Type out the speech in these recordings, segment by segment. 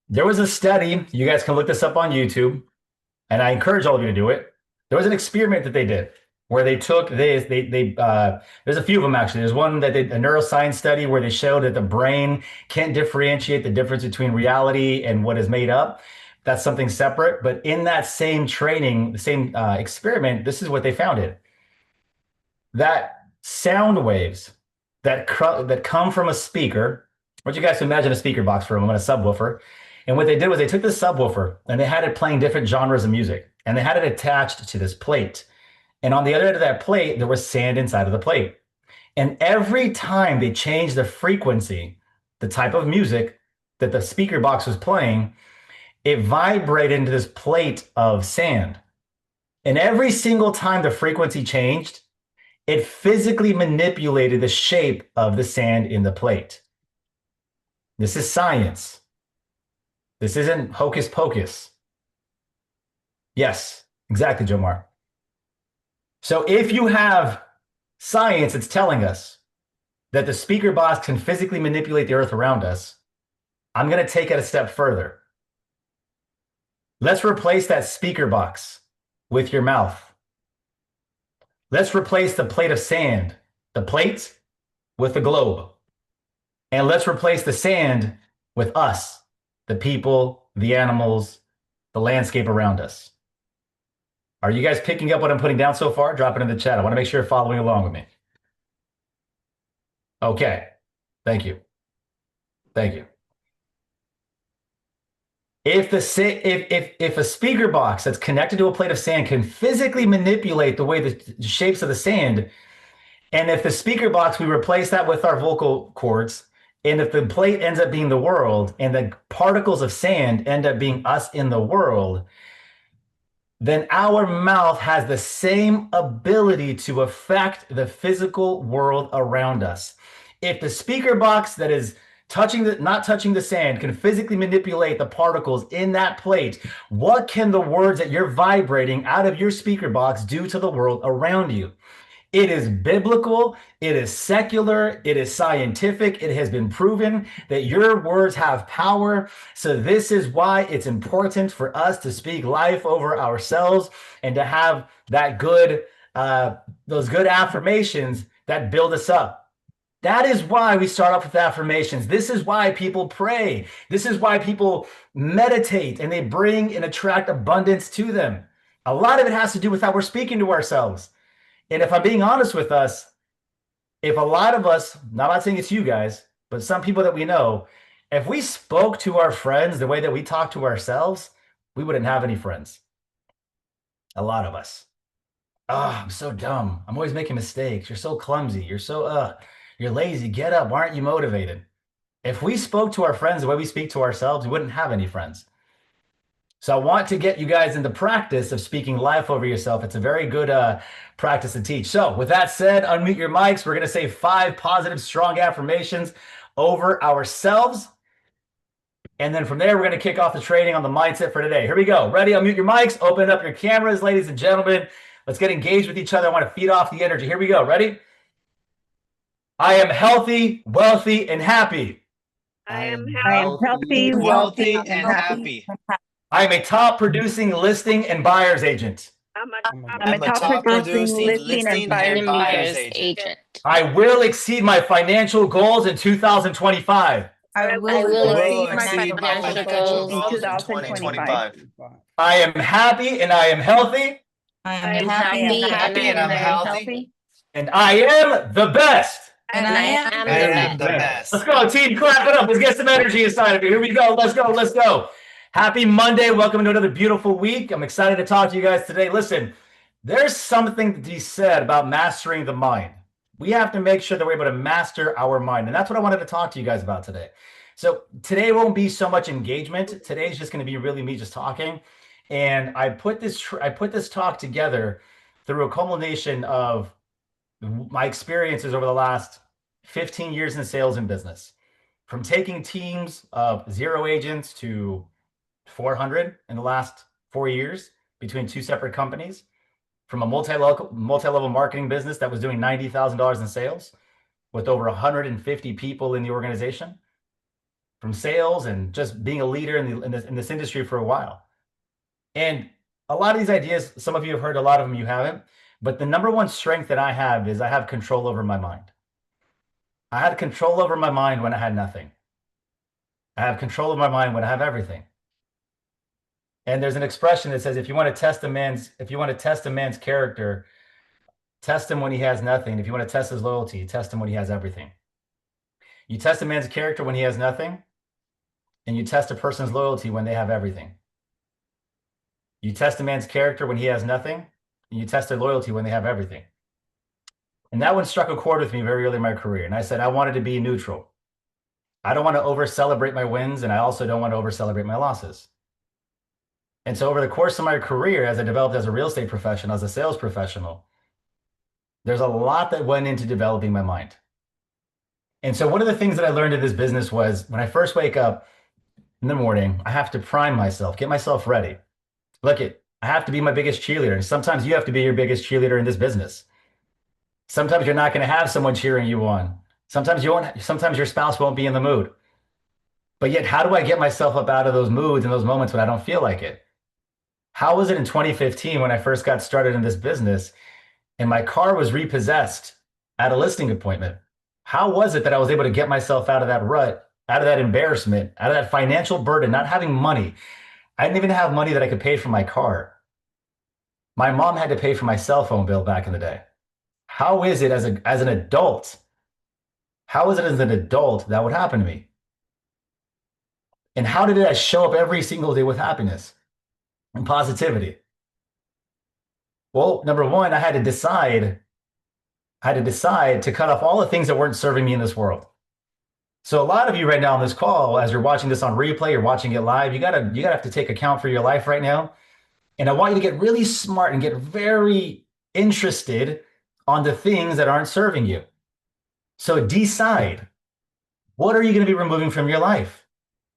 There was a study, you guys can look this up on YouTube, and I encourage all of you to do it. There was an experiment that they did where they took there's a few of them actually. There's one that did a neuroscience study where they showed that the brain can't differentiate the difference between reality and what is made up. That's something separate. But in that same training, the same experiment, this is what they found it that sound waves that come from a speaker. I want you guys to imagine a speaker box for a moment, a subwoofer. And what they did was they took this subwoofer and they had it playing different genres of music, and they had it attached to this plate. And on the other end of that plate, there was sand inside of the plate. And every time they changed the frequency, the type of music that the speaker box was playing, it vibrated into this plate of sand. And every single time the frequency changed, it physically manipulated the shape of the sand in the plate. This is science. This isn't hocus pocus. Yes, exactly, Jomar. So if you have science that's telling us that the speaker box can physically manipulate the earth around us, I'm going to take it a step further. Let's replace that speaker box with your mouth. Let's replace the plate of sand, the plate, with the globe. And let's replace the sand with us, the people, the animals, the landscape around us. Are you guys picking up what I'm putting down so far? Drop it in the chat. I want to make sure you're following along with me. Okay. Thank you. Thank you. If a speaker box that's connected to a plate of sand can physically manipulate the way the shapes of the sand, and if the speaker box, we replace that with our vocal cords, and if the plate ends up being the world and the particles of sand end up being us in the world, then our mouth has the same ability to affect the physical world around us. If the speaker box that is not touching the sand can physically manipulate the particles in that plate, what can the words that you're vibrating out of your speaker box do to the world around you? It is biblical, it is secular, it is scientific. It has been proven that your words have power. So this is why it's important for us to speak life over ourselves and to have that those good affirmations that build us up. That is why we start off with affirmations. This is why people pray. This is why people meditate and they bring and attract abundance to them. A lot of it has to do with how we're speaking to ourselves. And if I'm being honest with us, if a lot of us, I'm not saying it's you guys, but some people that we know, if we spoke to our friends the way that we talk to ourselves, we wouldn't have any friends. A lot of us. Oh, I'm so dumb. I'm always making mistakes. You're so clumsy. You're lazy. Get up. Why aren't you motivated? If we spoke to our friends the way we speak to ourselves, we wouldn't have any friends. So I want to get you guys in the practice of speaking life over yourself. It's a very good practice to teach. So with that said, unmute your mics. We're going to say 5 positive, strong affirmations over ourselves. And then from there, we're going to kick off the training on the mindset for today. Here we go. Ready? Unmute your mics. Open up your cameras, ladies and gentlemen. Let's get engaged with each other. I want to feed off the energy. Here we go. Ready? I am healthy, wealthy, and happy. I am healthy, wealthy, and happy. I am a top producing listing and buyer's agent. I'm a top producing listing and buyer's agent. I will exceed my financial goals in 2025. I will exceed my financial goals in 2025. I am happy and I am healthy. I am happy and I'm healthy. And I am the best. And I am the best. Let's go, team. Clap it up. Let's get some energy inside of you. Here we go. Let's go. Let's go. Happy Monday. Welcome to another beautiful week. I'm excited to talk to you guys today. Listen, there's something to be said about mastering the mind. We have to make sure that we're able to master our mind. And that's what I wanted to talk to you guys about today. So today won't be so much engagement. Today's just going to be really me just talking. And I put this talk together through a culmination of my experiences over the last 15 years in sales and business, from taking teams of 0 agents to 400 in the last 4 years between 2 separate companies, from a multi-level marketing business that was doing $90,000 in sales with over 150 people in the organization, from sales and just being a leader in this industry for a while. And a lot of these ideas, some of you have heard, a lot of them you haven't. But the number one strength that I have is I have control over my mind. I had control over my mind when I had nothing. I have control of my mind when I have everything. And there's an expression that says, if you want to test a man's character, test him when he has nothing. If you want to test his loyalty, test him when he has everything. You test a man's character when he has nothing, and you test a person's loyalty when they have everything. You test a man's character when he has nothing, and you test their loyalty when they have everything. And that one struck a chord with me very early in my career. And I said, I wanted to be neutral. I don't want to over celebrate my wins, and I also don't want to over celebrate my losses. And so over the course of my career, as I developed as a real estate professional, as a sales professional, there's a lot that went into developing my mind. And so one of the things that I learned in this business was when I first wake up in the morning, I have to prime myself, get myself ready. I have to be my biggest cheerleader. And sometimes you have to be your biggest cheerleader in this business. Sometimes you're not going to have someone cheering you on. Sometimes you won't, sometimes your spouse won't be in the mood. But yet, how do I get myself up out of those moods and those moments when I don't feel like it? How was it in 2015 when I first got started in this business and my car was repossessed at a listing appointment? How was it that I was able to get myself out of that rut, out of that embarrassment, out of that financial burden, not having money? I didn't even have money that I could pay for my car. My mom had to pay for my cell phone bill back in the day. How is it as an adult? How is it as an adult that would happen to me? And how did I show up every single day with happiness and positivity? Well, number one, I had to decide to cut off all the things that weren't serving me in this world. So a lot of you right now on this call, as you're watching this on replay, you're watching it live, you gotta have to take account for your life right now. And I want you to get really smart and get very interested on the things that aren't serving you. So decide, what are you going to be removing from your life?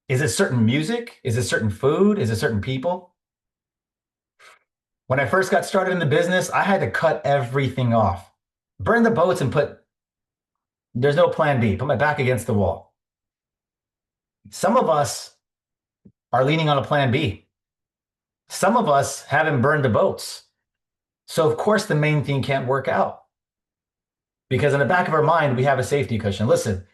Is it certain music? Is it certain food? Is it certain people? When I first got started in the business, I had to cut everything off, burn the boats and there's no plan B, put my back against the wall. Some of us are leaning on a plan B. Some of us haven't burned the boats. So of course the main thing can't work out. Because in the back of our mind, we have a safety cushion. Listen,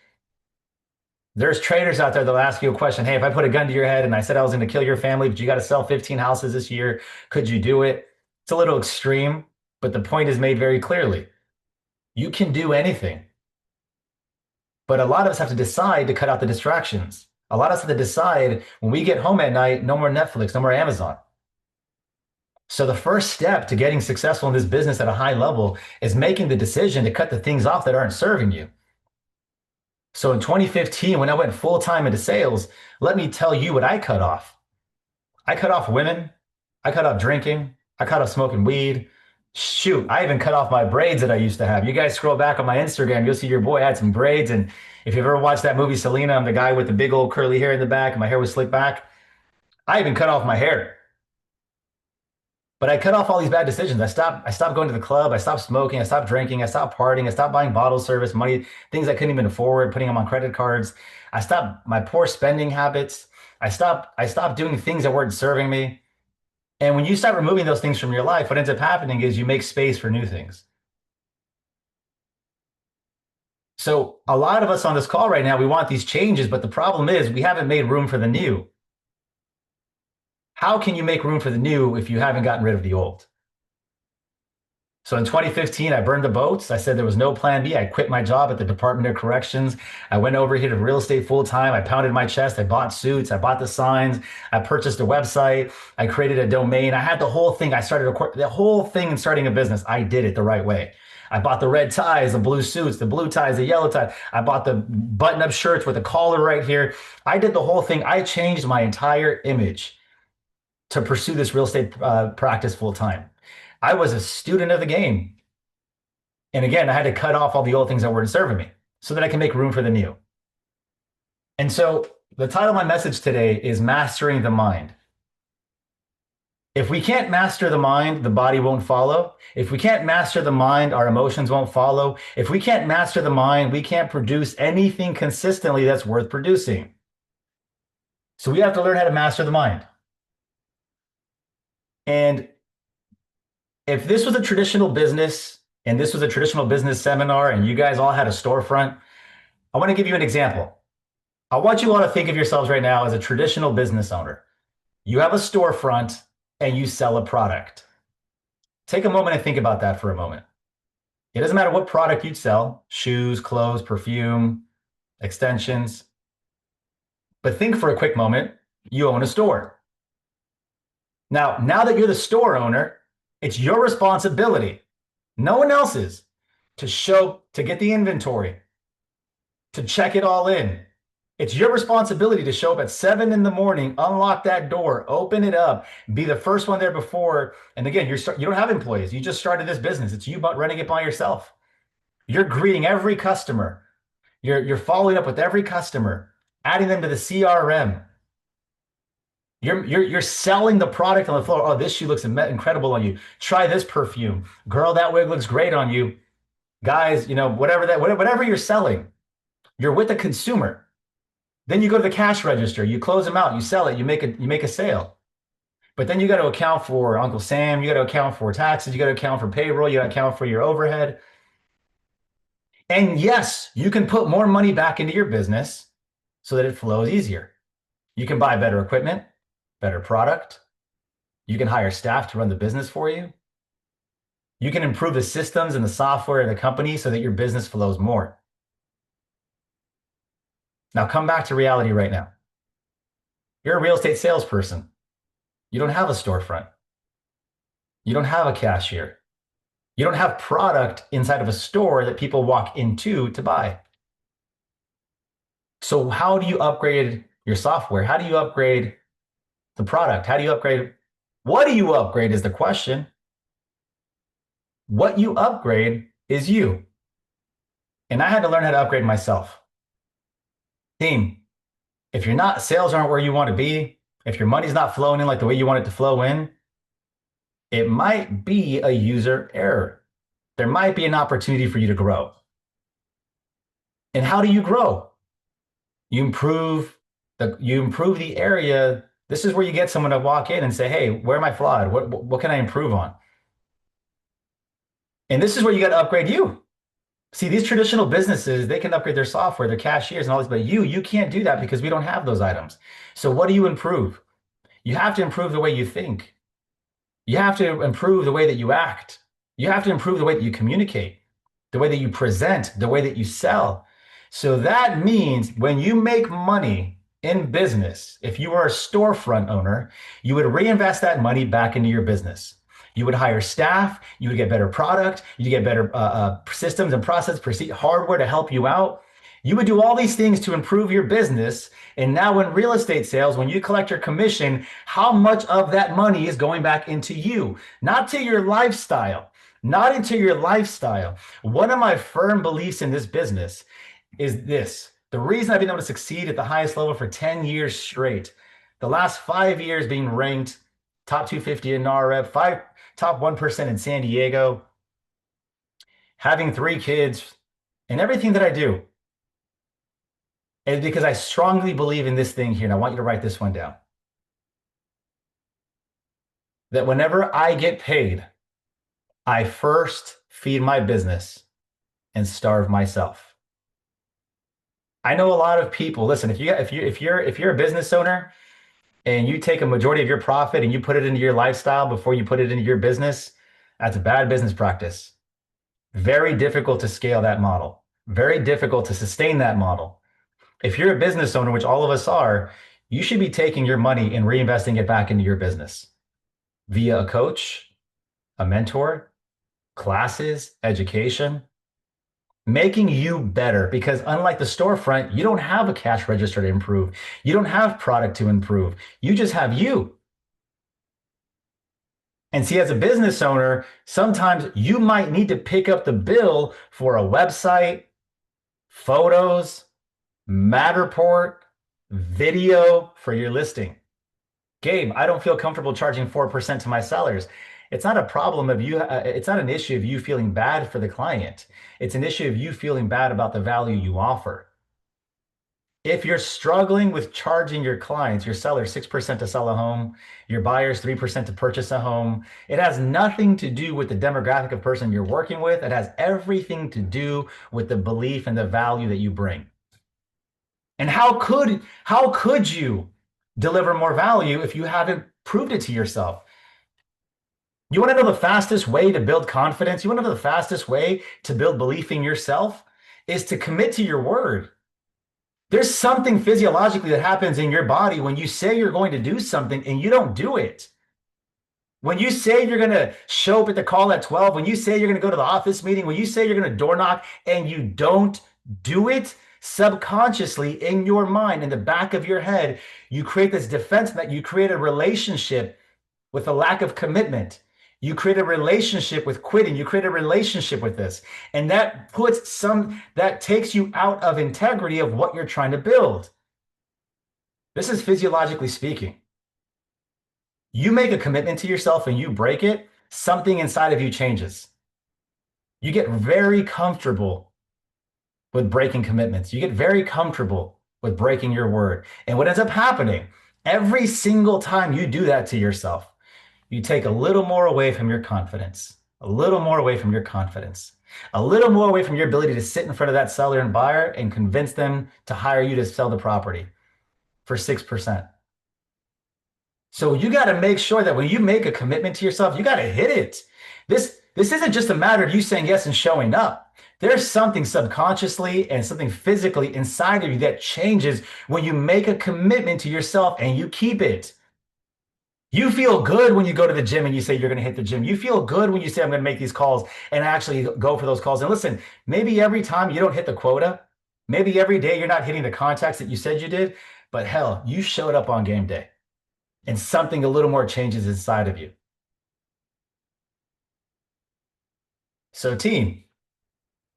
there's traders out there that'll ask you a question. Hey, if I put a gun to your head and I said I was going to kill your family, but you got to sell 15 houses this year, could you do it? It's a little extreme, but the point is made very clearly. You can do anything. But a lot of us have to decide to cut out the distractions. A lot of us have to decide when we get home at night, no more Netflix, no more Amazon. So the first step to getting successful in this business at a high level is making the decision to cut the things off that aren't serving you. So in 2015, when I went full-time into sales, let me tell you what I cut off. I cut off women. I cut off drinking. I cut off smoking weed. Shoot, I even cut off my braids that I used to have. You guys scroll back on my Instagram, you'll see your boy had some braids. And if you've ever watched that movie, Selena, I'm the guy with the big old curly hair in the back and my hair was slicked back. I even cut off my hair. But I cut off all these bad decisions. I stopped going to the club. I stopped smoking. I stopped drinking. I stopped partying. I stopped buying bottle service money, things I couldn't even afford, putting them on credit cards. I stopped my poor spending habits. I stopped doing things that weren't serving me. And when you start removing those things from your life, what ends up happening is you make space for new things. So a lot of us on this call right now, we want these changes, but the problem is we haven't made room for the new. How can you make room for the new if you haven't gotten rid of the old? So in 2015, I burned the boats. I said there was no plan B. I quit my job at the Department of Corrections. I went over here to real estate full time. I pounded my chest. I bought suits. I bought the signs. I purchased a website. I created a domain. I had the whole thing. I started the whole thing in starting a business. I did it the right way. I bought the red ties, the blue suits, the blue ties, the yellow ties. I bought the button-up shirts with a collar right here. I did the whole thing. I changed my entire image to pursue this real estate practice full time. I was a student of the game. And again, I had to cut off all the old things that weren't serving me so that I can make room for the new. And so the title of my message today is Mastering the Mind. If we can't master the mind, the body won't follow. If we can't master the mind, our emotions won't follow. If we can't master the mind, we can't produce anything consistently that's worth producing. So we have to learn how to master the mind. And if this was a traditional business and this was a traditional business seminar and you guys all had a storefront, I want to give you an example. I want you all to think of yourselves right now as a traditional business owner. You have a storefront and you sell a product. Take a moment and think about that for a moment. It doesn't matter what product you'd sell, shoes, clothes, perfume, extensions. But think for a quick moment, you own a store. Now that you're the store owner, it's your responsibility, no one else's, to get the inventory, to check it all in. It's your responsibility to show up at 7 in the morning, unlock that door, open it up, be the first one there before. And again, you don't have employees. You just started this business. It's you running it by yourself. You're greeting every customer. You're following up with every customer, adding them to the CRM. You're selling the product on the floor. Oh, this shoe looks incredible on you. Try this perfume. Girl, that wig looks great on you. Guys, whatever you're selling, you're with the consumer. Then you go to the cash register, you close them out, you sell it, you make a sale. But then you got to account for Uncle Sam, you got to account for taxes, you got to account for payroll, you got to account for your overhead. And yes, you can put more money back into your business so that it flows easier. You can buy better equipment, better product. You can hire staff to run the business for you. You can improve the systems and the software of the company so that your business flows more. Now come back to reality right now. You're a real estate salesperson. You don't have a storefront. You don't have a cashier. You don't have product inside of a store that people walk into to buy. So how do you upgrade your software? How do you upgrade the product? How do you upgrade? What do you upgrade is the question. What you upgrade is you. And I had to learn how to upgrade myself. Team, if sales aren't where you want to be, if your money's not flowing in like the way you want it to flow in, it might be a user error. There might be an opportunity for you to grow. And how do you grow? You improve the area. This is where you get someone to walk in and say, hey, where am I flawed? What can I improve on? And this is where you got to upgrade you. See, these traditional businesses, they can upgrade their software, their cashiers and all this, but you can't do that because we don't have those items. So what do you improve? You have to improve the way you think. You have to improve the way that you act. You have to improve the way that you communicate, the way that you present, the way that you sell. So that means when you make money in business, if you are a storefront owner, you would reinvest that money back into your business. You would hire staff, you would get better product, you get better systems and hardware to help you out. You would do all these things to improve your business. And now in real estate sales, when you collect your commission, how much of that money is going back into you, not to your lifestyle, not into your lifestyle. One of my firm beliefs in this business is this. The reason I've been able to succeed at the highest level for 10 years straight, the last 5 years being ranked top 250 in NAREP, top 1% in San Diego, having 3 kids, and everything that I do, is because I strongly believe in this thing here, and I want you to write this one down. That whenever I get paid, I first feed my business and starve myself. I know a lot of people, listen, if you're a business owner and you take a majority of your profit and you put it into your lifestyle before you put it into your business, that's a bad business practice. Very difficult to scale that model. Very difficult to sustain that model. If you're a business owner, which all of us are, you should be taking your money and reinvesting it back into your business via a coach, a mentor, classes, education, making you better. Because unlike the storefront, you don't have a cash register to improve. You don't have product to improve. You just have you. And see, as a business owner, sometimes you might need to pick up the bill for a website, photos, Matterport, video for your listing. Gabe, I don't feel comfortable charging 4% to my sellers. It's not a problem of you. It's not an issue of you feeling bad for the client. It's an issue of you feeling bad about the value you offer. If you're struggling with charging your clients, your sellers 6% to sell a home, your buyers 3% to purchase a home, it has nothing to do with the demographic of person you're working with. It has everything to do with the belief and the value that you bring. And how could you deliver more value if you haven't proved it to yourself? You want to know the fastest way to build confidence? You want to know the fastest way to build belief in yourself is to commit to your word. There's something physiologically that happens in your body when you say you're going to do something and you don't do it. When you say you're going to show up at the call at 12, when you say you're going to go to the office meeting, when you say you're going to door knock and you don't do it, subconsciously in your mind, in the back of your head, you create this defense that you create a relationship with a lack of commitment. You create a relationship with quitting. You create a relationship with this. And that takes you out of integrity of what you're trying to build. This is physiologically speaking. You make a commitment to yourself and you break it, something inside of you changes. You get very comfortable with breaking commitments. You get very comfortable with breaking your word. And what ends up happening every single time you do that to yourself, you take a little more away from your confidence, a little more away from your confidence, a little more away from your ability to sit in front of that seller and buyer and convince them to hire you to sell the property for 6%. So you got to make sure that when you make a commitment to yourself, you got to hit it. This isn't just a matter of you saying yes and showing up. There's something subconsciously and something physically inside of you that changes when you make a commitment to yourself and you keep it. You feel good when you go to the gym and you say you're going to hit the gym. You feel good when you say, I'm going to make these calls and actually go for those calls. And listen, maybe every time you don't hit the quota, maybe every day you're not hitting the contacts that you said you did, but hell, you showed up on game day and something a little more changes inside of you. So team,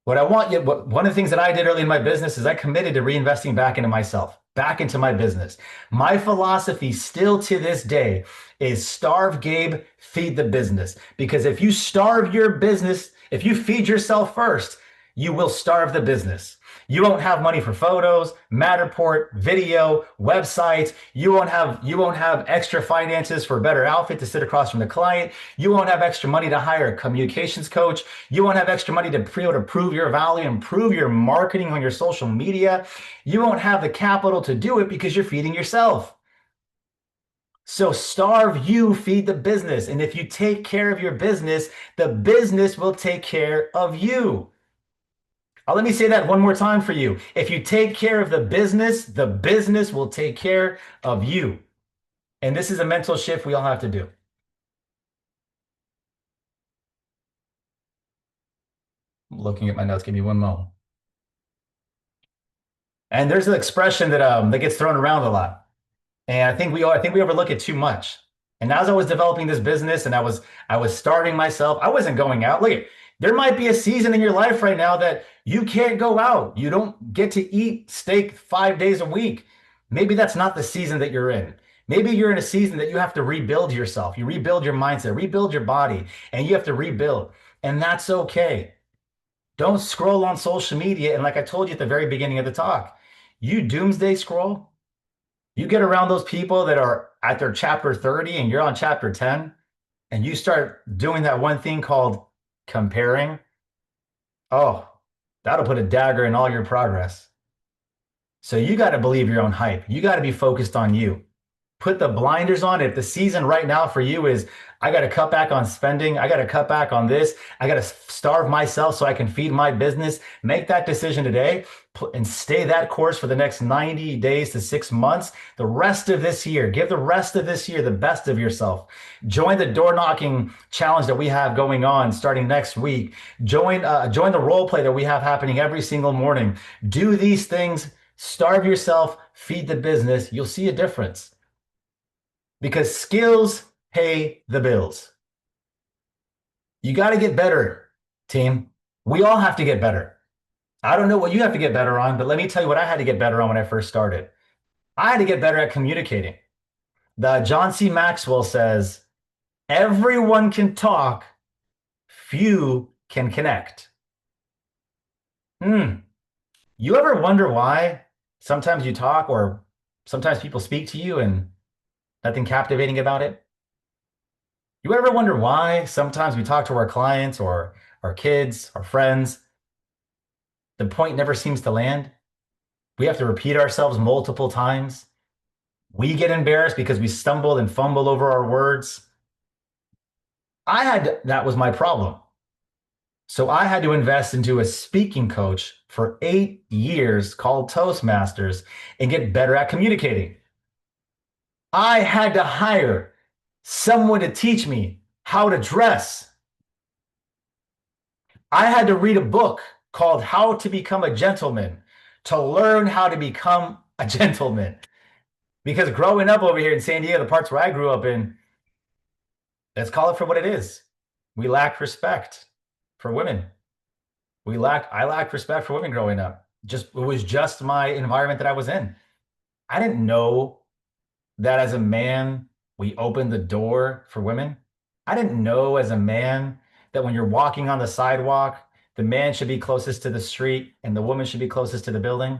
one of the things that I did early in my business is I committed to reinvesting back into myself, back into my business. My philosophy still to this day is starve Gabe, feed the business. Because if you starve your business, if you feed yourself first, you will starve the business. You won't have money for photos, Matterport, video, websites. You won't have extra finances for a better outfit to sit across from the client. You won't have extra money to hire a communications coach. You won't have extra money to be able to prove your value, improve your marketing on your social media. You won't have the capital to do it because you're feeding yourself. So starve you, feed the business. And if you take care of your business, the business will take care of you. Let me say that one more time for you. If you take care of the business will take care of you. And this is a mental shift we all have to do. I'm looking at my notes. Give me one moment. And there's an expression that gets thrown around a lot. And I think we overlook it too much. And as I was developing this business and I was starving myself, I wasn't going out. Look, there might be a season in your life right now that you can't go out. You don't get to eat steak 5 days a week. Maybe that's not the season that you're in. Maybe you're in a season that you have to rebuild yourself. You rebuild your mindset, rebuild your body, and you have to rebuild. And that's okay. Don't scroll on social media. And like I told you at the very beginning of the talk, you doomsday scroll. You get around those people that are at their chapter 30 and you're on chapter 10, and you start doing that one thing called comparing. Oh, that'll put a dagger in all your progress. So you got to believe your own hype. You got to be focused on you. Put the blinders on. If the season right now for you is, I got to cut back on spending, I got to cut back on this, I got to starve myself so I can feed my business, make that decision today and stay that course for the next 90 days to 6 months. The rest of this year, give the rest of this year the best of yourself. Join the door knocking challenge that we have going on starting next week. Join the role play that we have happening every single morning. Do these things, starve yourself, feed the business. You'll see a difference. Because skills pay the bills. You got to get better, team. We all have to get better. I don't know what you have to get better on, but let me tell you what I had to get better on when I first started. I had to get better at communicating. The John C. Maxwell says, everyone can talk, few can connect. You ever wonder why Sometimes you talk, or sometimes people speak to you and nothing captivating about it. You ever wonder why sometimes we talk to our clients or our kids, our friends, the point never seems to land? We have to repeat ourselves multiple times. We get embarrassed because we stumble and fumble over our words. That was my problem. So I had to invest into a speaking coach for 8 years called Toastmasters and get better at communicating. I had to hire someone to teach me how to dress. I had to read a book called How to Become a Gentleman to learn how to become a gentleman. Because growing up over here in San Diego, the parts where I grew up in, let's call it for what it is. We lack respect for women. I lacked respect for women growing up. It was just my environment that I was in. I didn't know that as a man, we opened the door for women. I didn't know as a man that when you're walking on the sidewalk, the man should be closest to the street and the woman should be closest to the building.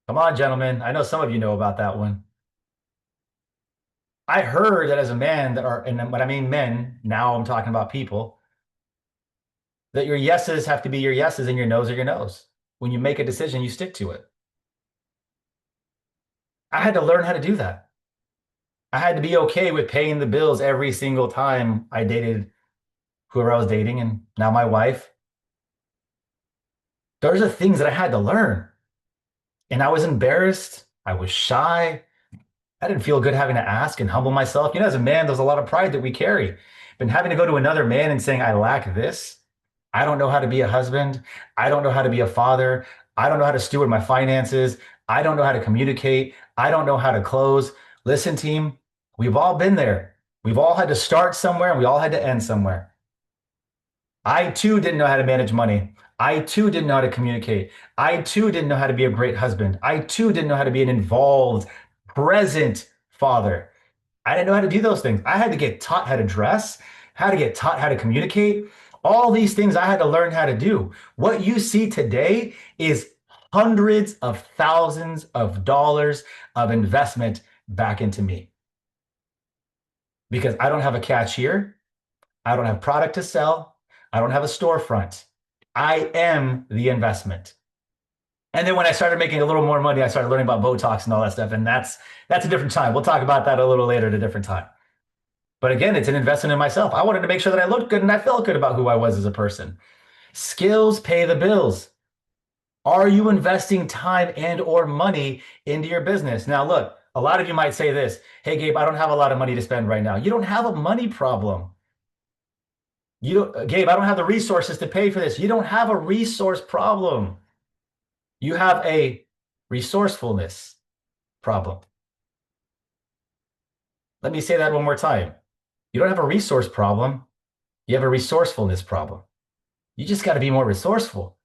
Come on, gentlemen. I know some of you know about that one. I heard that as a man and when I mean men, now I'm talking about people, that your yeses have to be your yeses and your no's are your no's. When you make a decision, you stick to it. I had to learn how to do that. I had to be okay with paying the bills every single time I dated whoever I was dating and now my wife. Those are things that I had to learn. And I was embarrassed. I was shy. I didn't feel good having to ask and humble myself. As a man, there's a lot of pride that we carry. But having to go to another man and saying, I lack this, I don't know how to be a husband. I don't know how to be a father. I don't know how to steward my finances. I don't know how to communicate. I don't know how to close. Listen, team, we've all been there. We've all had to start somewhere and we all had to end somewhere. I too didn't know how to manage money. I too didn't know how to communicate. I too didn't know how to be a great husband. I too didn't know how to be an involved, present father. I didn't know how to do those things. I had to get taught how to dress, how to get taught how to communicate. All these things I had to learn how to do. What you see today is hundreds of thousands of dollars of investment back into me because I don't have a cashier. I don't have product to sell. I don't have a storefront. I am the investment. And then when I started making a little more money, I started learning about Botox and all that stuff. And that's a different time. We'll talk about that a little later at a different time. But again, it's an investment in myself. I wanted to make sure that I looked good and I felt good about who I was as a person. Skills pay the bills. Are you investing time and or money into your business? Now, look, a lot of you might say this, hey, Gabe, I don't have a lot of money to spend right now. You don't have a money problem. Gabe, I don't have the resources to pay for this. You don't have a resource problem. You have a resourcefulness problem. Let me say that one more time. You don't have a resource problem. You have a resourcefulness problem. You just got to be more resourceful.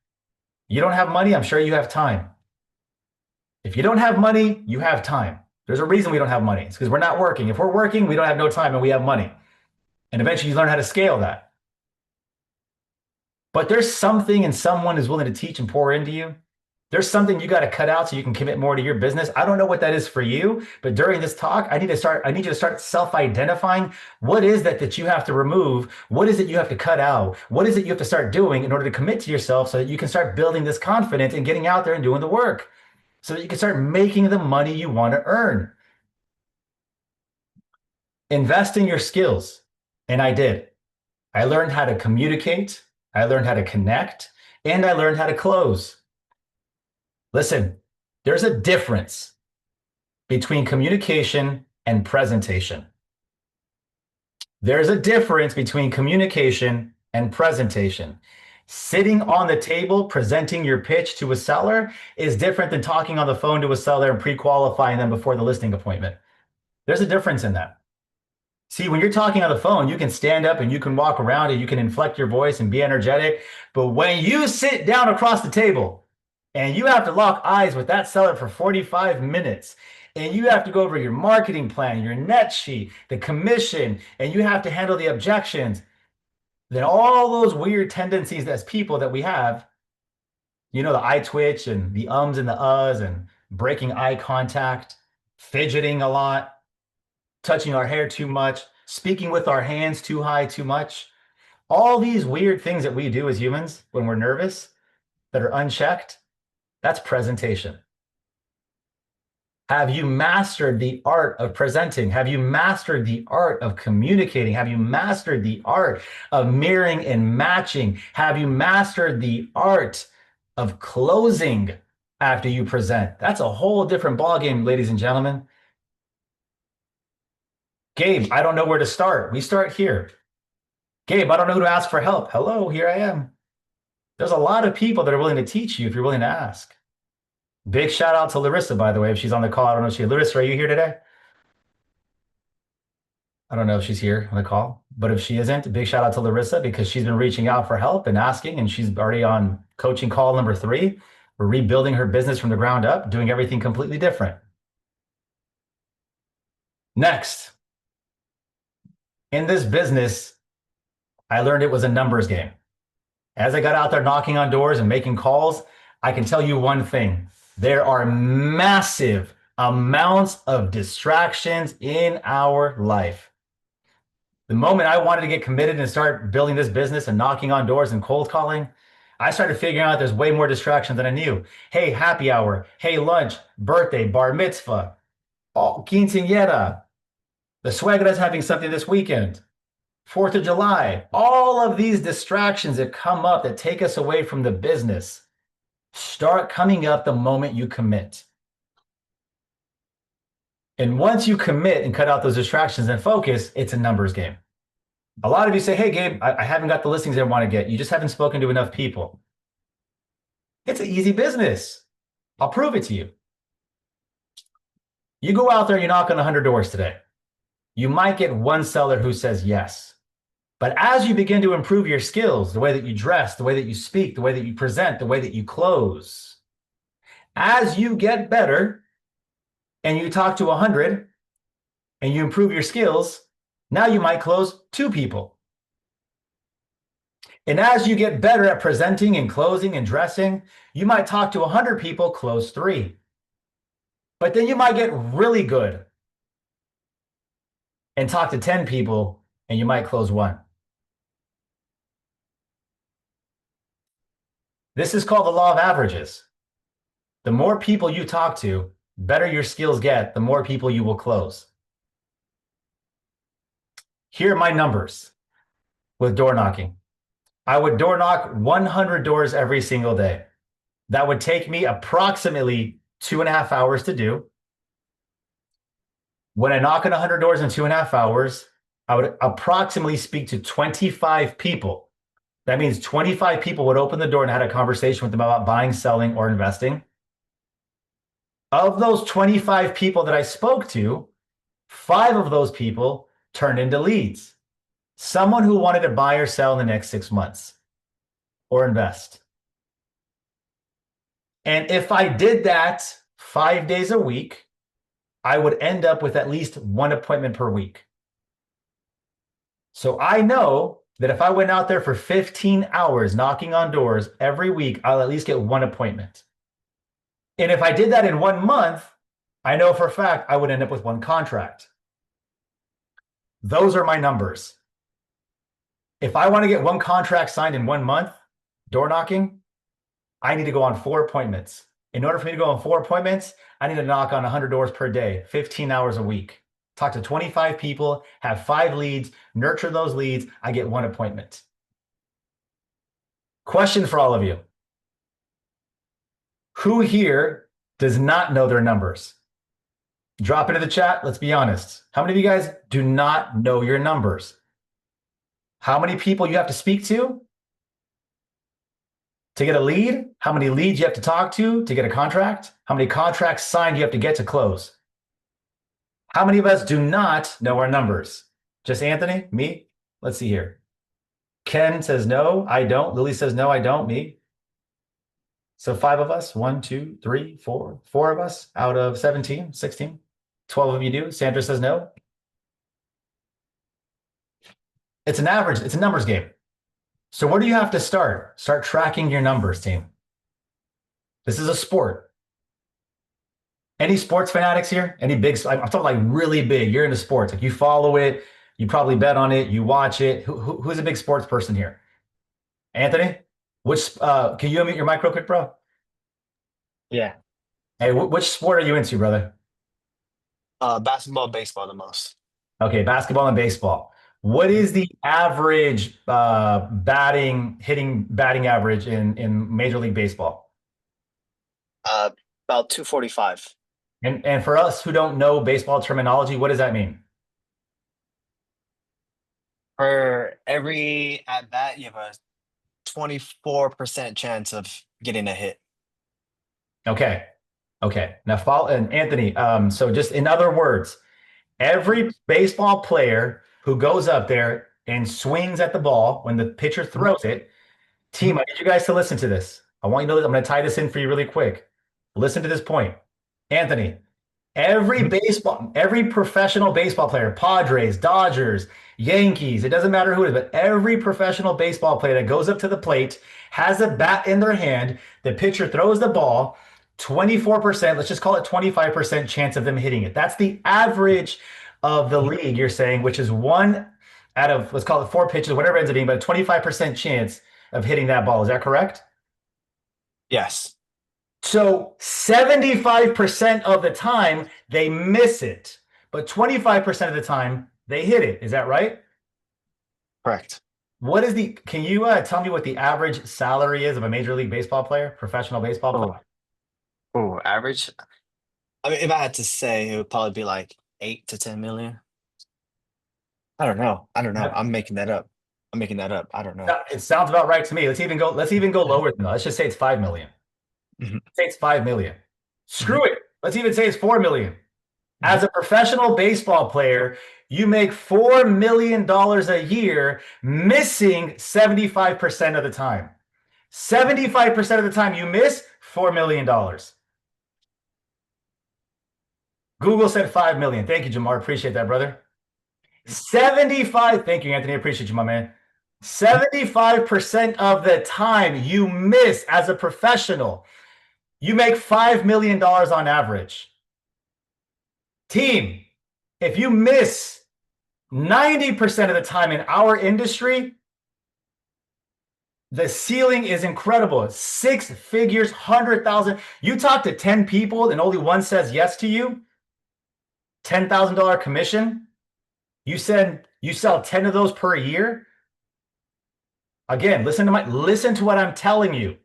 You don't have money. I'm sure you have time. If you don't have money, you have time. There's a reason we don't have money. It's because we're not working. If we're working, we don't have no time and we have money. And eventually you learn how to scale that. But there's something and someone is willing to teach and pour into you. There's something you got to cut out so you can commit more to your business. I don't know what that is for you, but during this talk, I need you to start self-identifying. What is that you have to remove? What is it you have to cut out? What is it you have to start doing in order to commit to yourself so that you can start building this confidence and getting out there and doing the work so that you can start making the money you want to earn. Invest in your skills. And I did. I learned how to communicate. I learned how to connect, and I learned how to close. Listen, there's a difference between communication and presentation. There's a difference between communication and presentation. Sitting on the table, presenting your pitch to a seller is different than talking on the phone to a seller and pre-qualifying them before the listing appointment. There's a difference in that. See, when you're talking on the phone, you can stand up and you can walk around and you can inflect your voice and be energetic. But when you sit down across the table and you have to lock eyes with that seller for 45 minutes and you have to go over your marketing plan, your net sheet, the commission, and you have to handle the objections, then all those weird tendencies as people that we have, the eye twitch and the ums and the uhs and breaking eye contact, fidgeting a lot, touching our hair too much, speaking with our hands too high, too much. All these weird things that we do as humans when we're nervous that are unchecked, that's presentation. Have you mastered the art of presenting? Have you mastered the art of communicating? Have you mastered the art of mirroring and matching? Have you mastered the art of closing after you present? That's a whole different ballgame, ladies and gentlemen. Gabe, I don't know where to start. We start here. Gabe, I don't know who to ask for help. Hello, here I am. There's a lot of people that are willing to teach you if you're willing to ask. Big shout out to Larissa, by the way, if she's on the call. I don't know if she, Larissa, are you here today? I don't know if she's here on the call, but if she isn't, big shout out to Larissa because she's been reaching out for help and asking, and she's already on coaching call number 3. We're rebuilding her business from the ground up, doing everything completely different. Next, in this business, I learned it was a numbers game. As I got out there knocking on doors and making calls, I can tell you one thing. There are massive amounts of distractions in our life. The moment I wanted to get committed and start building this business and knocking on doors and cold calling, I started figuring out there's way more distractions than I knew. Hey, happy hour. Hey, lunch, birthday, bar mitzvah, quinceañera. The suegra's having something this weekend. 4th of July. All of these distractions that come up that take us away from the business start coming up the moment you commit. And once you commit and cut out those distractions and focus, it's a numbers game. A lot of you say, hey, Gabe, I haven't got the listings I want to get. You just haven't spoken to enough people. It's an easy business. I'll prove it to you. You go out there, you knock on 100 doors today. You might get one seller who says yes. But as you begin to improve your skills, the way that you dress, the way that you speak, the way that you present, the way that you close, as you get better and you talk to 100 and you improve your skills, now you might close 2 people. And as you get better at presenting and closing and dressing, you might talk to 100 people, close 3. But then you might get really good and talk to 10 people and you might close 1. This is called the law of averages. The more people you talk to, better your skills get, the more people you will close. Here are my numbers with door knocking. I would door knock 100 doors every single day. That would take me approximately 2.5 hours to do. When I knock on 100 doors in 2.5 hours, I would approximately speak to 25 people. That means 25 people would open the door and had a conversation with them about buying, selling, or investing. Of those 25 people that I spoke to, 5 of those people turned into leads. Someone who wanted to buy or sell in the next 6 months or invest. And if I did that 5 days a week, I would end up with at least 1 appointment per week. So I know that if I went out there for 15 hours knocking on doors every week, I'll at least get 1 appointment. And if I did that in 1 month, I know for a fact I would end up with 1 contract. Those are my numbers. If I want to get 1 contract signed in 1 month, door knocking, I need to go on 4 appointments. In order for me to go on 4 appointments, I need to knock on 100 doors per day, 15 hours a week. Talk to 25 people, have 5 leads, nurture those leads, I get 1 appointment. Question for all of you. Who here does not know their numbers? Drop it in the chat. Let's be honest. How many of you guys do not know your numbers? How many people you have to speak to get a lead? How many leads you have to talk to get a contract? How many contracts signed you have to get to close? How many of us do not know our numbers? Just Anthony? Me? Let's see here. Ken says no, I don't. Lily says no, I don't. Me? So 5 of us, 1, 2, 3, 4, 4 of us out of 17, 16, 12 of you do. Sandra says no. It's an average, it's a numbers game. So where do you have to start? Start tracking your numbers, team. This is a sport. Any sports fanatics here? Any big? I'm talking like really big. You're into sports. Like you follow it. You probably bet on it. You watch it. Who's a big sports person here? Anthony? Which can you unmute your mic real quick, bro? Yeah. Hey, which sport are you into, brother? Basketball, baseball the most. Okay, basketball and baseball. What is the average batting average in Major League Baseball? About 245. And for us who don't know baseball terminology, what does that mean? For every at bat, you have a 24% chance of getting a hit. Okay. Okay. Now follow and Anthony, so just in other words, every baseball player who goes up there and swings at the ball when the pitcher throws it, team, I need you guys to listen to this. I want you to know that I'm going to tie this in for you really quick. Listen to this point. Anthony, every professional baseball player, Padres, Dodgers, Yankees, it doesn't matter who it is, but every professional baseball player that goes up to the plate has a bat in their hand. The pitcher throws the ball, 24%, let's just call it 25% chance of them hitting it. That's the average of the league, you're saying, which is one out of, let's call it four pitches, whatever it ends up being, but a 25% chance of hitting that ball. Is that correct? Yes. So 75% of the time they miss it, but 25% of the time they hit it. Is that right? Correct. Can you tell me what the average salary is of a Major League Baseball player, professional baseball player? Average. I mean, if I had to say, it would probably be like 8 to 10 million. I don't know. I'm making that up. I don't know. It sounds about right to me. Let's even go lower than that. Let's just say it's 5 million. Mhm. Say it's 5 million. Screw Mhm. it. Let's even say it's 4 million. As Mhm. a professional baseball player, you make $4 million a year, missing 75% of the time. 75% of the time you miss $4 million. Google said 5 million. Thank you, Jamar. Appreciate that, brother. 75. Thank you, Anthony. Appreciate you, my man. 75% of the time you miss as a professional, you make $5 million on average. Team, if you miss 90% of the time in our industry, the ceiling is incredible. 6 figures, 100,000. You talk to 10 people and only one says yes to you, $10,000 commission. You sell 10 of those per year. Again, listen to what I'm telling you.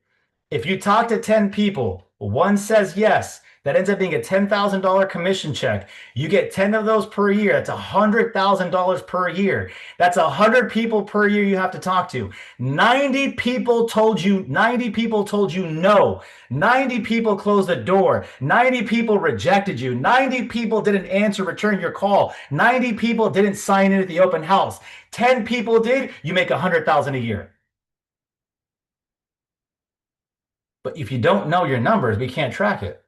If you talk to 10 people, one says yes, that ends up being a $10,000 commission check. You get 10 of those per year. That's $100,000 per year. That's 100 people per year you have to talk to. 90 people told you no. 90 people closed the door. 90 people rejected you. 90 people didn't return your call. 90 people didn't sign in at the open house. 10 people did, you make 100,000 a year. But if you don't know your numbers, we can't track it.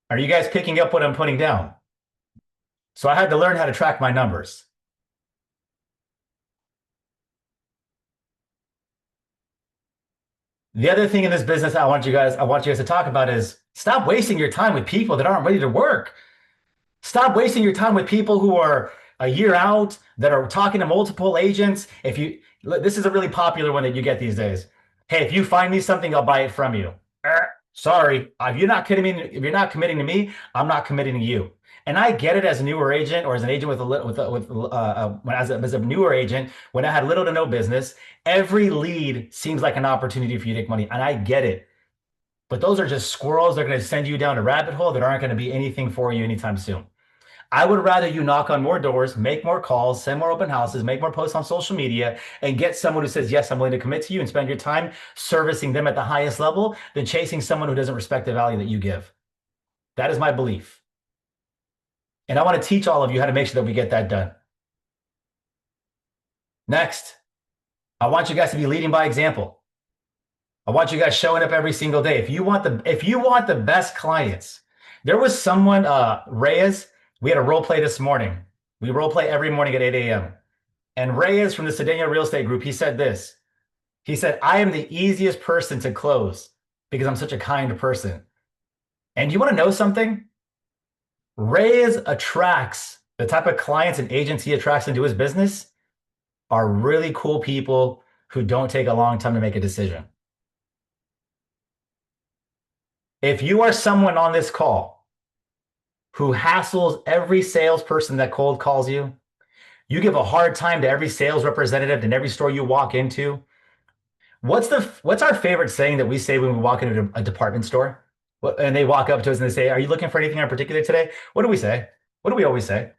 Are you guys picking up what I'm putting down? So I had to learn how to track my numbers. The other thing in this business I want you guys to talk about is stop wasting your time with people that aren't ready to work. Stop wasting your time with people who are a year out, that are talking to multiple agents. This is a really popular one that you get these days. Hey, if you find me something, I'll buy it from you. Sorry, if you're not committing to me, I'm not committing to you. And I get it as a newer agent or as an agent as a newer agent, when I had little to no business, every lead seems like an opportunity for you to make money. And I get it. But those are just squirrels. They're going to send you down a rabbit hole that aren't going to be anything for you anytime soon. I would rather you knock on more doors, make more calls, send more open houses, make more posts on social media, and get someone who says, yes, I'm willing to commit to you and spend your time servicing them at the highest level than chasing someone who doesn't respect the value that you give. That is my belief. And I want to teach all of you how to make sure that we get that done. Next, I want you guys to be leading by example. I want you guys showing up every single day. If you want the best clients, there was someone, Reyes, we had a role play this morning. We role play every morning at 8 a.m. And Reyes from the Cedeno Real Estate Group, he said this. He said, I am the easiest person to close because I'm such a kind person. And you want to know something? Reyes attracts the type of clients and agents he attracts into his business are really cool people who don't take a long time to make a decision. If you are someone on this call who hassles every salesperson that cold calls you, you give a hard time to every sales representative in every store you walk into. What's our favorite saying that we say when we walk into a department store? And they walk up to us and they say, "Are you looking for anything in particular today?" What do we say? What do we always say?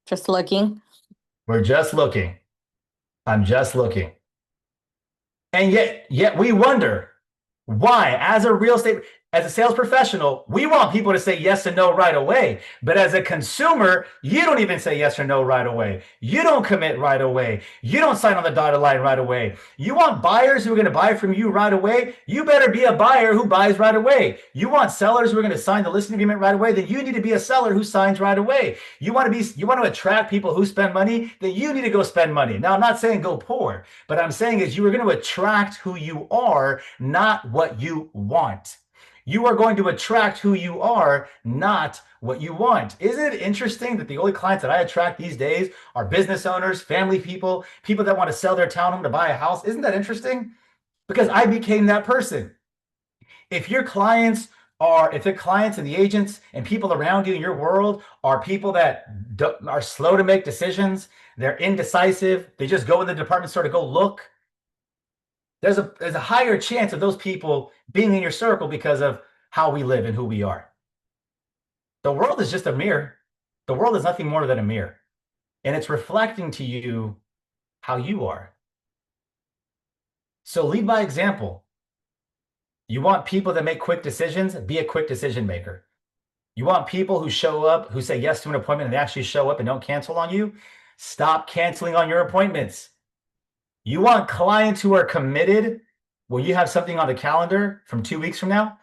Just looking. We're just looking. I'm just looking. And yet we wonder why, as a sales professional, we want people to say yes and no right away. But as a consumer, you don't even say yes or no right away. You don't commit right away. You don't sign on the dotted line right away. You want buyers who are going to buy from you right away? You better be a buyer who buys right away. You want sellers who are going to sign the listing agreement right away? Then you need to be a seller who signs right away. You want to attract people who spend money? Then you need to go spend money. Now, I'm not saying go poor, but I'm saying is you are going to attract who you are, not what you want. You are going to attract who you are, not what you want. Isn't it interesting that the only clients that I attract these days are business owners, family people, people that want to sell their townhome to buy a house? Isn't that interesting? Because I became that person. If the clients and the agents and people around you in your world are people that are slow to make decisions, they're indecisive, they just go in the department store to go look, there's a higher chance of those people being in your circle because of how we live and who we are. The world is just a mirror. The world is nothing more than a mirror. And it's reflecting to you how you are. So lead by example. You want people that make quick decisions, be a quick decision maker. You want people who show up, who say yes to an appointment and they actually show up and don't cancel on you? Stop canceling on your appointments. You want clients who are committed when you have something on the calendar from 2 weeks from now?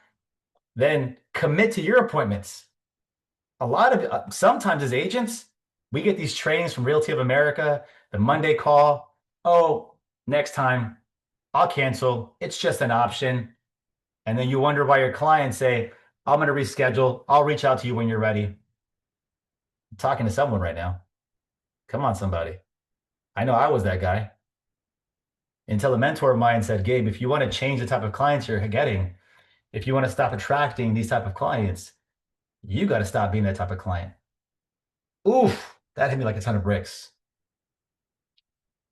Then commit to your appointments. Sometimes as agents, we get these trainings from Realty of America, the Monday call. Oh, next time I'll cancel. It's just an option. And then you wonder why your clients say, I'm going to reschedule. I'll reach out to you when you're ready. I'm talking to someone right now. Come on, somebody. I know I was that guy. Until a mentor of mine said, Gabe, if you want to change the type of clients you're getting, if you want to stop attracting these type of clients, you got to stop being that type of client. Oof, that hit me like a ton of bricks.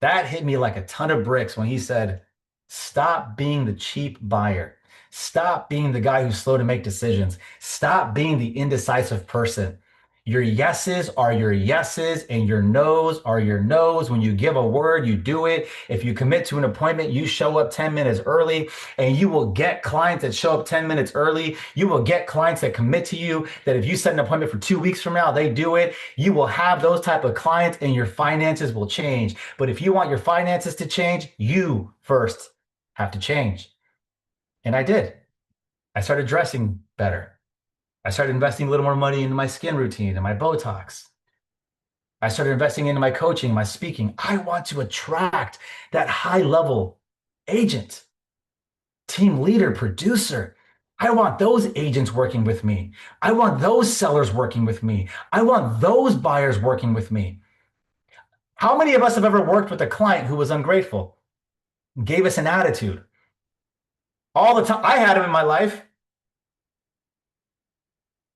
That hit me like a ton of bricks when he said, stop being the cheap buyer. Stop being the guy who's slow to make decisions. Stop being the indecisive person. Your yeses are your yeses and your nos are your nos. When you give a word, you do it. If you commit to an appointment, you show up 10 minutes early, and you will get clients that show up 10 minutes early. You will get clients that commit to you, that if you set an appointment for 2 weeks from now, they do it. You will have those type of clients and your finances will change. But if you want your finances to change, you first have to change. And I did. I started dressing better. I started investing a little more money into my skin routine and my Botox. I started investing into my coaching, my speaking. I want to attract that high level agent, team leader, producer. I want those agents working with me. I want those sellers working with me. I want those buyers working with me. How many of us have ever worked with a client who was ungrateful, gave us an attitude? All the time. I had them in my life.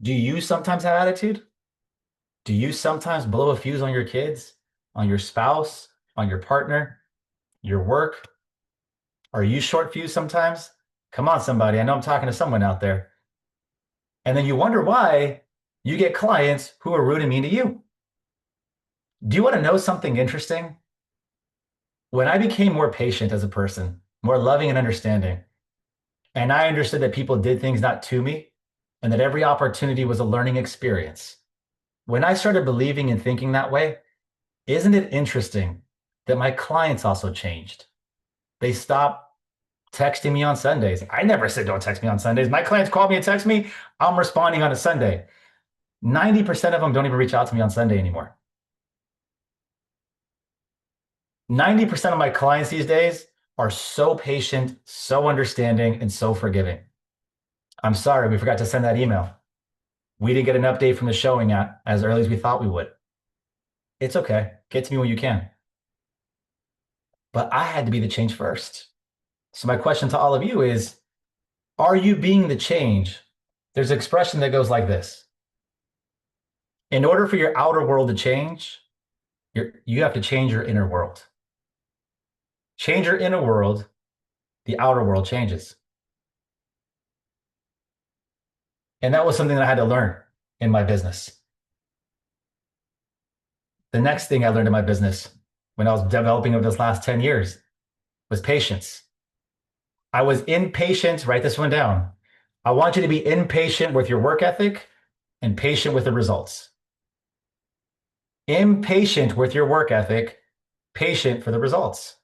Do you sometimes have attitude? Do you sometimes blow a fuse on your kids, on your spouse, on your partner, your work? Are you short fuse sometimes? Come on, somebody. I know I'm talking to someone out there. And then you wonder why you get clients who are rude and mean to you. Do you want to know something interesting? When I became more patient as a person, more loving and understanding, and I understood that people did things not to me, and that every opportunity was a learning experience. When I started believing and thinking that way, isn't it interesting that my clients also changed? They stopped texting me on Sundays. I never said don't text me on Sundays. My clients call me and text me. I'm responding on a Sunday. 90% of them don't even reach out to me on Sunday anymore. 90% of my clients these days are so patient, so understanding, and so forgiving. I'm sorry, we forgot to send that email. We didn't get an update from the showing as early as we thought we would. It's okay. Get to me when you can. But I had to be the change first. So my question to all of you is, are you being the change? There's an expression that goes like this. In order for your outer world to change, you have to change your inner world. Change your inner world, the outer world changes. And that was something that I had to learn in my business. The next thing I learned in my business when I was developing over this last 10 years was patience. I was impatient. Write this one down. I want you to be impatient with your work ethic and patient with the results. Impatient with your work ethic, patient for the results.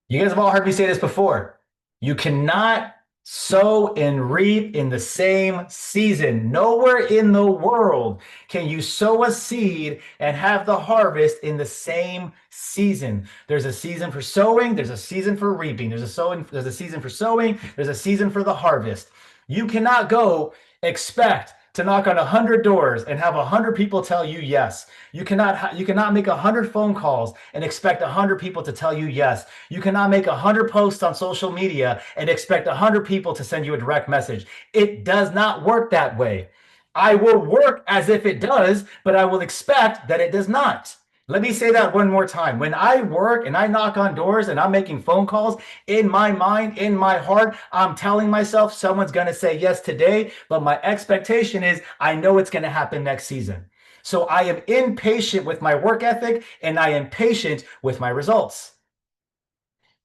You guys have all heard me say this before. You cannot sow and reap in the same season. Nowhere in the world can you sow a seed and have the harvest in the same season. There's a season for sowing, there's a season for reaping. There's a season for sowing, there's a season for the harvest. You cannot go expect to knock on 100 doors and have 100 people tell you yes. You cannot make 100 phone calls and expect 100 people to tell you yes. You cannot make 100 posts on social media and expect 100 people to send you a direct message. It does not work that way. I will work as if it does, but I will expect that it does not. Let me say that one more time. When I work and I knock on doors and I'm making phone calls, in my mind, in my heart, I'm telling myself someone's going to say yes today, but my expectation is I know it's going to happen next season. So I am impatient with my work ethic and I am patient with my results.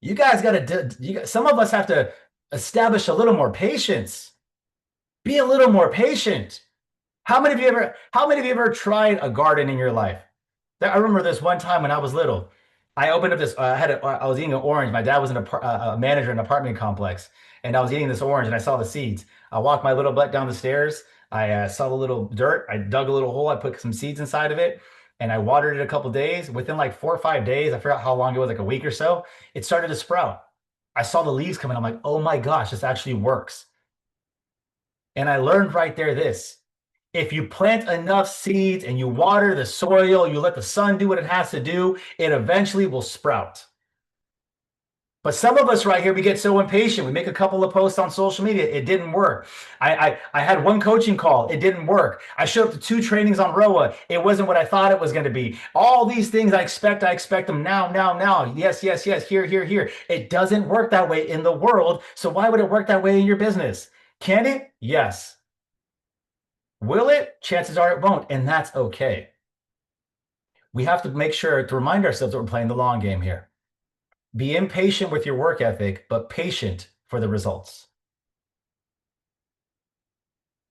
You guys got to, some of us have to establish a little more patience. Be a little more patient. How many of you ever tried a garden in your life? I remember this one time when I was little. I opened up this. I was eating an orange. My dad was a manager in an apartment complex, and I was eating this orange, and I saw the seeds. I walked my little butt down the stairs. I saw the little dirt. I dug a little hole. I put some seeds inside of it, and I watered it a couple days. Within like 4 or 5 days, I forgot how long it was, like a week or so, it started to sprout. I saw the leaves coming. I'm like, oh my gosh, this actually works. And I learned right there this. If you plant enough seeds and you water the soil, you let the sun do what it has to do, it eventually will sprout. But some of us right here, we get so impatient. We make a couple of posts on social media. It didn't work. I had one coaching call. It didn't work. I showed up to 2 trainings on ROA. It wasn't what I thought it was going to be. All these things I expect them now, now, now. Yes, yes, yes. Here, here, here. It doesn't work that way in the world. So why would it work that way in your business? Can it? Yes. Will it? Chances are it won't, and that's okay. We have to make sure to remind ourselves that we're playing the long game here. Be impatient with your work ethic, but patient for the results.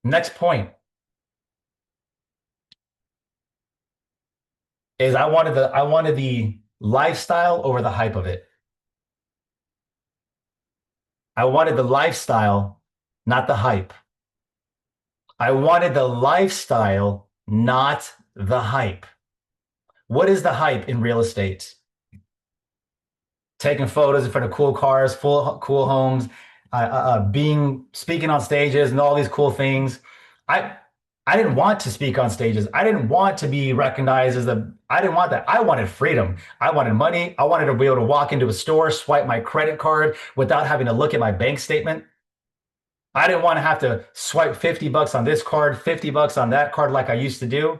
Next point is I wanted the lifestyle over the hype of it. I wanted the lifestyle, not the hype. I wanted the lifestyle, not the hype. What is the hype in real estate? Taking photos in front of cool cars, cool homes, speaking on stages and all these cool things. I didn't want to speak on stages. I didn't want to be recognized I didn't want that. I wanted freedom. I wanted money. I wanted to be able to walk into a store, swipe my credit card without having to look at my bank statement. I didn't want to have to swipe $50 on this card, $50 on that card like I used to do.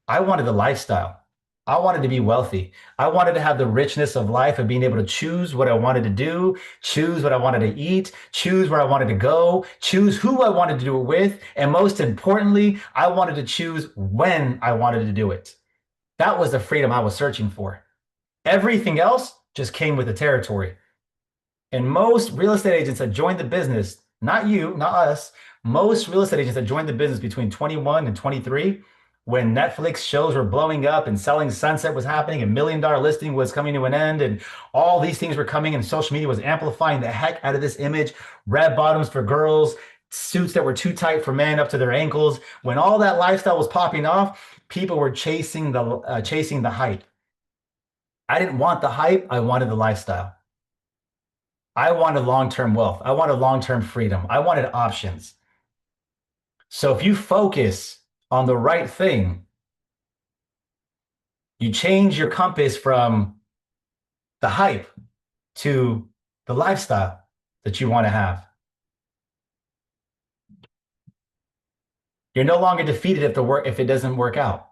I wanted the lifestyle. I wanted to be wealthy. I wanted to have the richness of life of being able to choose what I wanted to do, choose what I wanted to eat, choose where I wanted to go, choose who I wanted to do it with. And most importantly, I wanted to choose when I wanted to do it. That was the freedom I was searching for. Everything else just came with the territory. And most real estate agents that joined the business, not you, not us, most real estate agents that joined the business between 21 and 23, when Netflix shows were blowing up and Selling Sunset was happening and $1 Million Listing was coming to an end and all these things were coming and social media was amplifying the heck out of this image, red bottoms for girls, suits that were too tight for men up to their ankles. When all that lifestyle was popping off, people were chasing the hype. I didn't want the hype. I wanted the lifestyle. I wanted long-term wealth. I wanted long-term freedom. I wanted options. So if you focus on the right thing, you change your compass from the hype to the lifestyle that you want to have. You're no longer defeated if it doesn't work out.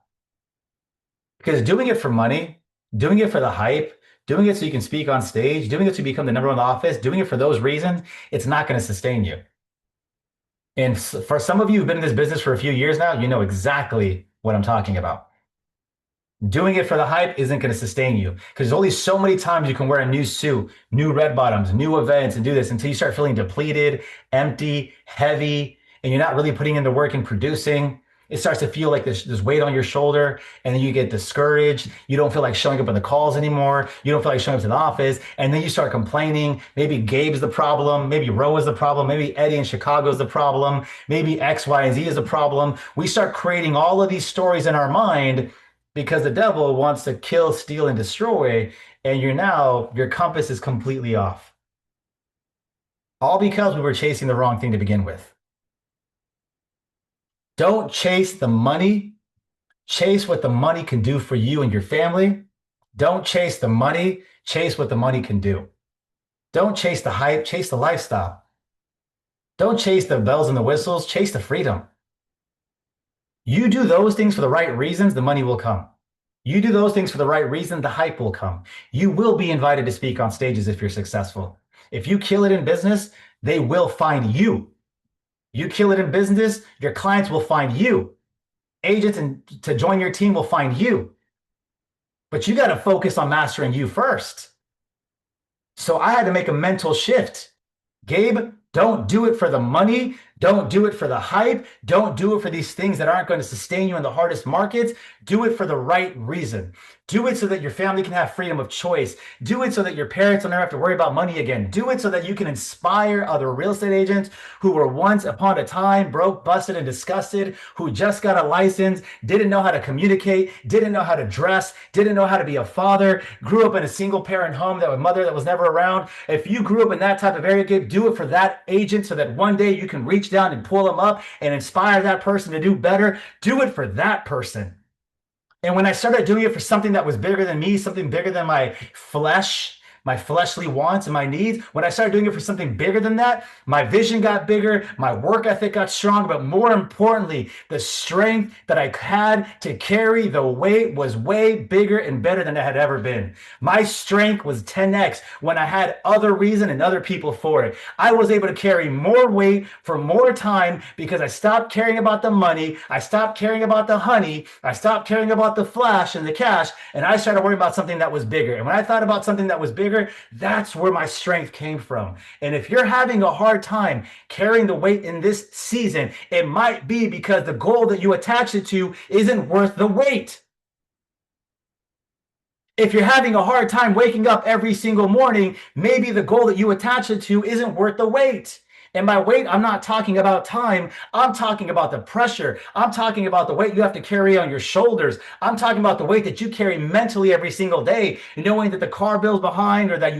Because doing it for money, doing it for the hype, doing it so you can speak on stage, doing it to become the number one in the office, doing it for those reasons, it's not going to sustain you. And for some of you who've been in this business for a few years now, you know exactly what I'm talking about. Doing it for the hype isn't going to sustain you because there's only so many times you can wear a new suit, new red bottoms, new events, and do this until you start feeling depleted, empty, heavy, and you're not really putting in the work and producing. It starts to feel like there's weight on your shoulder, and then you get discouraged. You don't feel like showing up on the calls anymore. You don't feel like showing up to the office, and then you start complaining. Maybe Gabe's the problem. Maybe Ro is the problem. Maybe Eddie in Chicago is the problem. Maybe X, Y, and Z is the problem. We start creating all of these stories in our mind because the devil wants to kill, steal, and destroy, and your compass is completely off. All because we were chasing the wrong thing to begin with. Don't chase the money. Chase what the money can do for you and your family. Don't chase the money. Chase what the money can do. Don't chase the hype. Chase the lifestyle. Don't chase the bells and the whistles. Chase the freedom. You do those things for the right reasons, the money will come. You do those things for the right reason, the hype will come. You will be invited to speak on stages if you're successful. If you kill it in business, they will find you. You kill it in business, your clients will find you. Agents to join your team will find you. But you got to focus on mastering you first. So I had to make a mental shift. Gabe, don't do it for the money. Don't do it for the hype. Don't do it for these things that aren't going to sustain you in the hardest markets. Do it for the right reason. Do it so that your family can have freedom of choice. Do it so that your parents don't ever have to worry about money again. Do it so that you can inspire other real estate agents who were once upon a time broke, busted, and disgusted, who just got a license, didn't know how to communicate, didn't know how to dress, didn't know how to be a father, grew up in a single parent home that was mother that was never around. If you grew up in that type of area, do it for that agent so that one day you can reach down and pull them up and inspire that person to do better. Do it for that person. And when I started doing it for something that was bigger than me, something bigger than my flesh, my fleshly wants and my needs, when I started doing it for something bigger than that, my vision got bigger, my work ethic got strong, but more importantly, the strength that I had to carry the weight was way bigger and better than it had ever been. My strength was 10x when I had other reason and other people for it. I was able to carry more weight for more time because I stopped caring about the money, I stopped caring about the honey, I stopped caring about the flash and the cash, and I started worrying about something that was bigger. And when I thought about something that was bigger, that's where my strength came from. And if you're having a hard time carrying the weight in this season, it might be because the goal that you attach it to isn't worth the weight. If you're having a hard time waking up every single morning, maybe the goal that you attach it to isn't worth the weight. And by weight, I'm not talking about time. I'm talking about the pressure. I'm talking about the weight you have to carry on your shoulders. I'm talking about the weight that you carry mentally every single day, knowing that the car bill's behind or that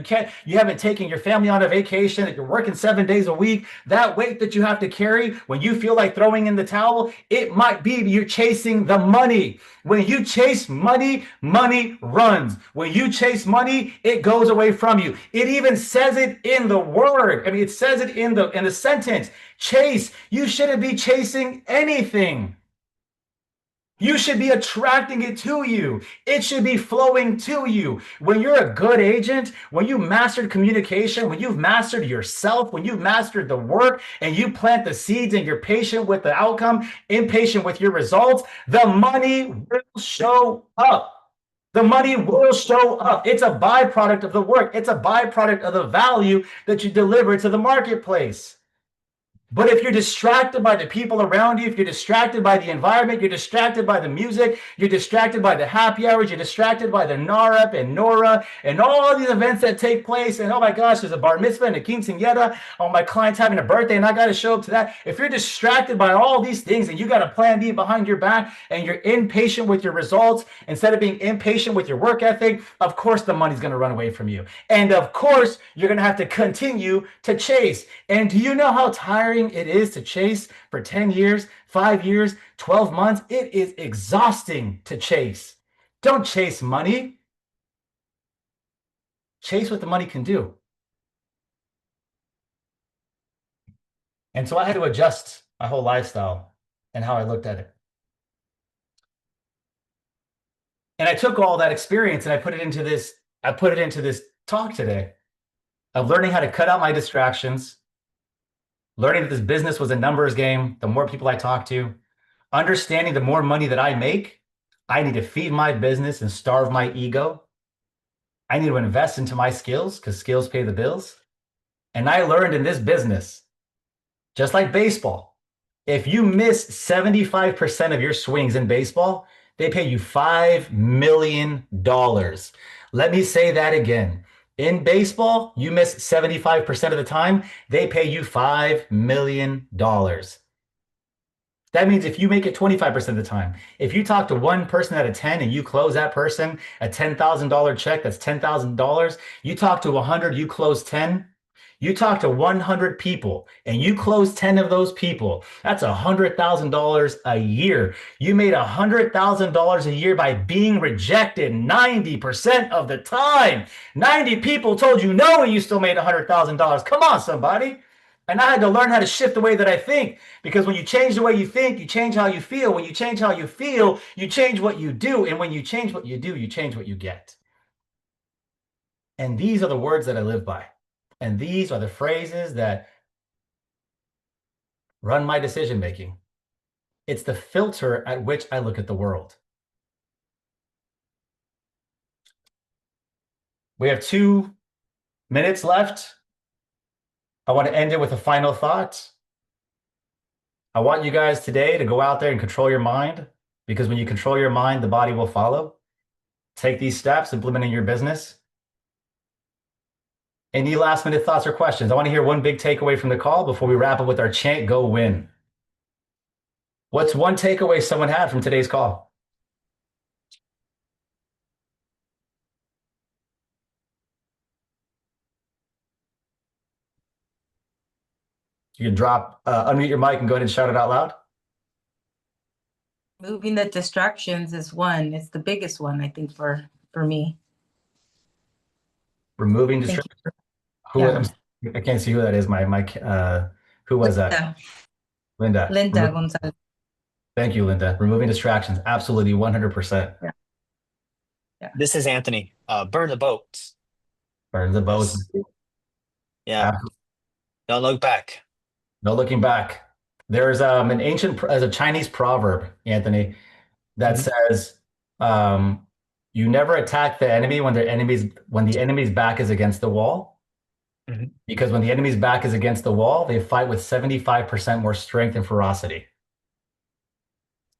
you haven't taken your family on a vacation, that you're working 7 days a week. That weight that you have to carry when you feel like throwing in the towel, it might be you're chasing the money. When you chase money, money runs. When you chase money, it goes away from you. It even says it in the word. I mean, it says it in the sentence. Chase. You shouldn't be chasing anything. You should be attracting it to you. It should be flowing to you. When you're a good agent, when you mastered communication, when you've mastered yourself, when you've mastered the work and you plant the seeds and you're patient with the outcome, impatient with your results, the money will show up. The money will show up. It's a byproduct of the work. It's a byproduct of the value that you deliver to the marketplace. But if you're distracted by the people around you, if you're distracted by the environment, you're distracted by the music, you're distracted by the happy hours, you're distracted by the NAREP and NORA and all these events that take place, and oh my gosh, there's a bar mitzvah and a quinceañera, oh, my client's having a birthday and I got to show up to that. If you're distracted by all these things and you got a plan B behind your back and you're impatient with your results instead of being impatient with your work ethic, of course the money's going to run away from you. And of course, you're going to have to continue to chase. And do you know how tiring it is to chase for 10 years, 5 years, 12 months? It is exhausting to chase. Don't chase money. Chase what the money can do. And so I had to adjust my whole lifestyle and how I looked at it. And I took all that experience and I put it into this talk today of learning how to cut out my distractions, learning that this business was a numbers game. The more people I talk to, understanding the more money that I make, I need to feed my business and starve my ego. I need to invest into my skills because skills pay the bills. And I learned in this business, just like baseball, if you miss 75% of your swings in baseball, they pay you $5 million. Let me say that again. In baseball, you miss 75% of the time, they pay you $5 million. That means if you make it 25% of the time, if you talk to one person out of 10 and you close that person a $10,000 check, that's $10,000. You talk to 100, you close 10. You talk to 100 people and you close 10 of those people. That's $100,000 a year. You made $100,000 a year by being rejected 90% of the time. 90 people told you no and you still made $100,000. Come on, somebody. And I had to learn how to shift the way that I think, because when you change the way you think, you change how you feel. When you change how you feel, you change what you do. And when you change what you do, you change what you get. And these are the words that I live by. And these are the phrases that run my decision making. It's the filter at which I look at the world. We have 2 minutes left. I want to end it with a final thought. I want you guys today to go out there and control your mind, because when you control your mind, the body will follow. Take these steps, implement in your business. Any last minute thoughts or questions? I want to hear one big takeaway from the call before we wrap up with our chant, go win. What's one takeaway someone had from today's call? You can unmute your mic and go ahead and shout it out loud. Moving the distractions is one. It's the biggest one, I think, for me. Removing distractions. I can't see who that is. Who was that? Linda. Linda Gonzalez. Thank you, Linda. Removing distractions. Absolutely, 100%. Yeah. This is Anthony. Burn the boats. Burn the boats. Yeah. Absolutely. Don't look back. No looking back. There's a Chinese proverb, Anthony, that says, you never attack the enemy when the enemy's back is against the wall. Because when the enemy's back is against the wall, they fight with 75% more strength and ferocity.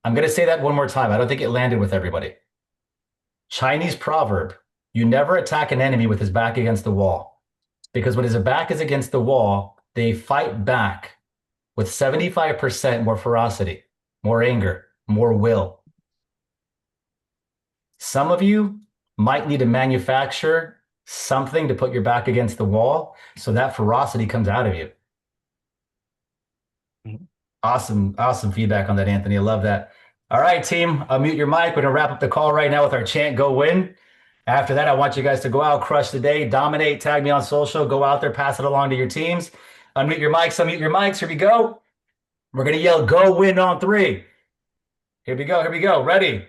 I'm going to say that one more time. I don't think it landed with everybody. Chinese proverb, you never attack an enemy with his back against the wall. Because when his back is against the wall, they fight back with 75% more ferocity, more anger, more will. Some of you might need to manufacture something to put your back against the wall so that ferocity comes out of you. Awesome feedback on that, Anthony. I love that. All right, team, unmute your mic. We're going to wrap up the call right now with our chant, go win. After that, I want you guys to go out, crush the day, dominate, tag me on social, go out there, pass it along to your teams. Unmute your mics. Here we go. We're going to yell, go win on 3. Here we go. Ready?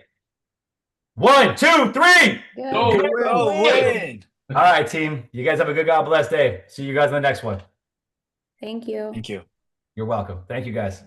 1, 2, 3. Go win. All right, team. You guys have a good, God bless day. See you guys in the next one. Thank you. Thank you. You're welcome. Thank you, guys.